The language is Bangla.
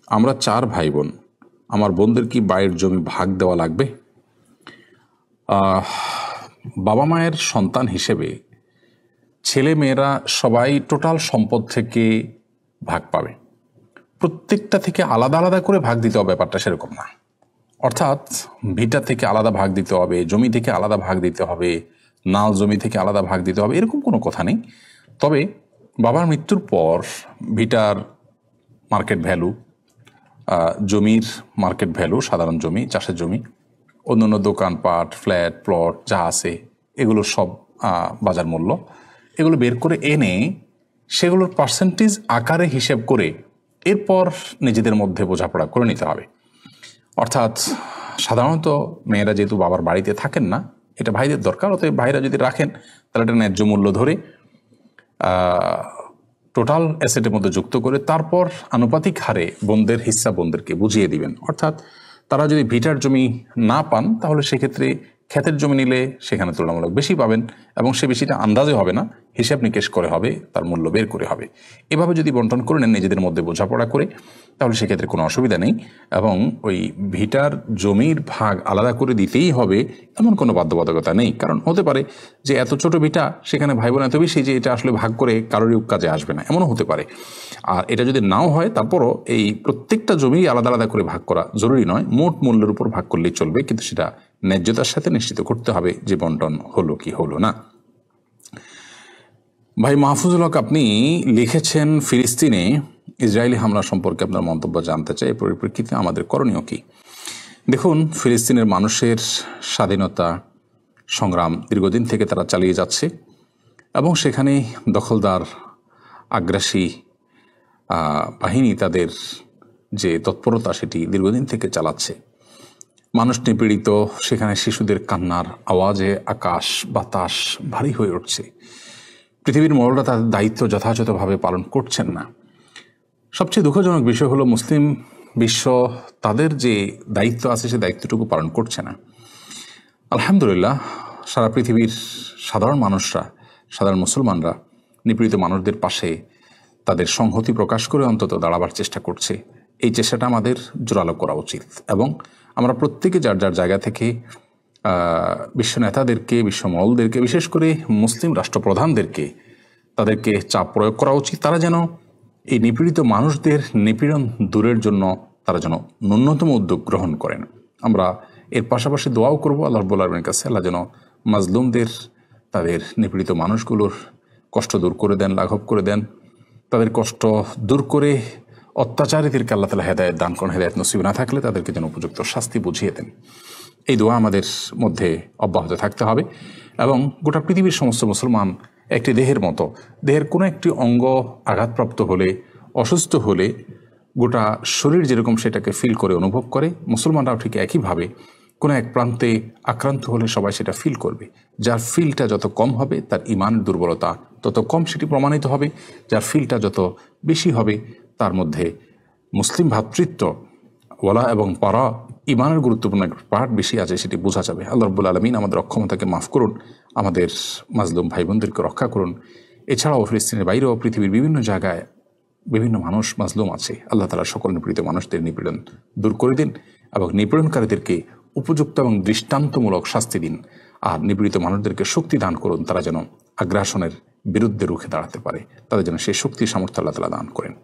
আমরা 4 ভাই বোন। আমার বোনদের কি বাড়ির জমি ভাগ দেওয়া লাগবে? বাবা মায়ের সন্তান হিসেবে ছেলে মেয়েরা সবাই টোটাল সম্পদ থেকে ভাগ পাবে। প্রত্যেকটা থেকে আলাদা আলাদা করে ভাগ দিতে হবে, ব্যাপারটা সেরকম না। অর্থাৎ ভিটা থেকে আলাদা ভাগ দিতে হবে, জমি থেকে আলাদা ভাগ দিতে হবে, নাল জমি থেকে আলাদা ভাগ দিতে হবে, এরকম কোনো কথা নেই। তবে বাবার মৃত্যুর পর ভিটার মার্কেট ভ্যালু, জমির মার্কেট ভ্যালু, সাধারণ জমি, চাষের জমি, অন্যান্য দোকানপাট, ফ্ল্যাট, প্লট যা আছে এগুলো সব বাজার মূল্য, এগুলো বের করে এনে সেগুলোর পার্সেন্টেজ আকারে হিসেব করে এরপর নিজেদের মধ্যে বোঝাপড়া করে নিতে হবে। অর্থাৎ সাধারণত মেয়েরা যেহেতু বাবার বাড়িতে থাকেন না, এটা ভাইদের দরকার, অতএব ভাইরা যদি রাখেন তাহলে এটা ন্যায্য মূল্য ধরে টোটাল অ্যাসেটের মধ্যে যুক্ত করে তারপর আনুপাতিক হারে বোনদের হিস্সা বোনদেরকে বুঝিয়ে দিবেন। অর্থাৎ তারা যদি ভিটার জমি না পান তাহলে সেক্ষেত্রে ক্ষেতের জমি নিলে সেখানে তুলনামূলক বেশি পাবেন, এবং সে বেশিটা আন্দাজে হবে না, হিসাব নিকেশ করে হবে, তার মূল্য বের করে হবে। এভাবে যদি বন্টন করে নেন নিজেদের মধ্যে বোঝাপড়া করে, তাহলে সেক্ষেত্রে কোনো অসুবিধা নেই। এবং ওই ভিটার জমির ভাগ আলাদা করে দিতেই হবে এমন কোনো বাধ্যবাধকতা নেই। কারণ হতে পারে যে এত ছোট ভিটা, সেখানে ভাই বোন এত বেশি যে এটা আসলে ভাগ করে কারোরই কাজে আসবে না, এমনও হতে পারে। আর এটা যদি নাও হয়, তারপরও এই প্রত্যেকটা জমি আলাদা আলাদা করে ভাগ করা জরুরি নয়, মোট মূল্যের উপর ভাগ করলেই চলবে, কিন্তু সেটা ন্যায্যতার সাথে নিশ্চিত করতে হবে যে বন্টন হলো কি হলো না। ভাই মাহফুজুল হক, আপনি লিখেছেন ফিলিস্তিনে ইসরায়েলি হামলা সম্পর্কে আপনার মন্তব্য জানতে চাই, এই পরিপ্রেক্ষিতে আমাদের করণীয় কি? দেখুন, ফিলিস্তিনের মানুষের স্বাধীনতা সংগ্রাম দীর্ঘদিন থেকে তারা চালিয়ে যাচ্ছে, এবং সেখানে দখলদার আগ্রাসী বাহিনী তাদের যে তৎপরতা সেটি দীর্ঘদিন থেকে চালাচ্ছে। মানুষ নিপীড়িত, সেখানে শিশুদের কান্নার আওয়াজে আকাশ বাতাস ভারী হয়ে উঠছে। পৃথিবীর মোড়লরা তাদের দায়িত্ব যথাযথভাবে পালন করছেন না। সবচেয়ে দুঃখজনক বিষয় হলো মুসলিম বিশ্ব তাদের যে দায়িত্ব আছে সে দায়িত্বটুকু পালন করছে না। আলহামদুলিল্লাহ, সারা পৃথিবীর সাধারণ মানুষরা, সাধারণ মুসলমানরা নিপীড়িত মানুষদের পাশে তাদের সংহতি প্রকাশ করে অন্তত দাঁড়াবার চেষ্টা করছে। এই চেষ্টাটা আমাদের জোরালো করা উচিত, এবং আমরা প্রত্যেকে যার যার জায়গা থেকে বিশ্ব নেতাদেরকে, বিশ্ব মহলদেরকে, বিশেষ করে মুসলিম রাষ্ট্রপ্রধানদেরকে তাদেরকে চাপ প্রয়োগ করা উচিত। তারা যেন এই নিপীড়িত মানুষদের নিপীড়ন দূরের জন্য তারা যেন ন্যূনতম উদ্যোগ গ্রহণ করেন। আমরা এর পাশাপাশি দোয়াও করবো আল্লাহ রাব্বুল আলামিনের কাছে, আল্লাহ যেন মাজলুমদের, তাদের নিপীড়িত মানুষগুলোর কষ্ট দূর করে দেন, লাঘব করে দেন, তাদের কষ্ট দূর করে অত্যাচারীদেরকে আল্লাহ তাআলা হেদায়েত দান করেন। হেদায়েত নসিব না থাকলে তাদেরকে যেন উপযুক্ত শাস্তি বুঝিয়ে দেন। এই দোয়া আমাদের মধ্যে অব্যাহত থাকতে হবে। এবং গোটা পৃথিবীর সমস্ত মুসলমান একটি দেহের মতো, দেহের কোনো একটি অঙ্গ আঘাতপ্রাপ্ত হলে, অসুস্থ হলে গোটা শরীর যেরকম সেটাকে ফিল করে, অনুভব করে, মুসলমানরাও ঠিক একইভাবে কোনো এক প্রান্তে আক্রান্ত হলে সবাই সেটা ফিল করবে। যার ফিলটা যত কম হবে তার ইমানের দুর্বলতা তত কম সেটি প্রমাণিত হবে, যার ফিলটা যত বেশি হবে তার মধ্যে মুসলিম ভ্রাতৃত্ব, ওয়ালা এবং পারা, ইমানের গুরুত্বপূর্ণ একটা পার্ট বেশি আছে, সেটি বোঝা যাবে। আল্লাহ রাব্বুল আলামিন আমাদের অক্ষমতাকে মাফ করুন, আমাদের মাজলুম ভাই বোনদেরকে রক্ষা করুন। এছাড়াও ফিলিস্তিনের বাইরেও পৃথিবীর বিভিন্ন জায়গায় বিভিন্ন মানুষ মাজলুম আছে। আল্লাহ তাআলা সকল নিপীড়িত মানুষদের নিপীড়ন দূর করে দিন, এবং নিপীড়নকারীদেরকে উপযুক্ত এবং দৃষ্টান্তমূলক শাস্তি দিন। আর নিপীড়িত মানুষদেরকে শক্তি দান করুন, তারা যেন আগ্রাসনের বিরুদ্ধে রুখে দাঁড়াতে পারে, তাদের যেন সেই শক্তি সামর্থ্য আল্লাহ তাআলা দান করেন।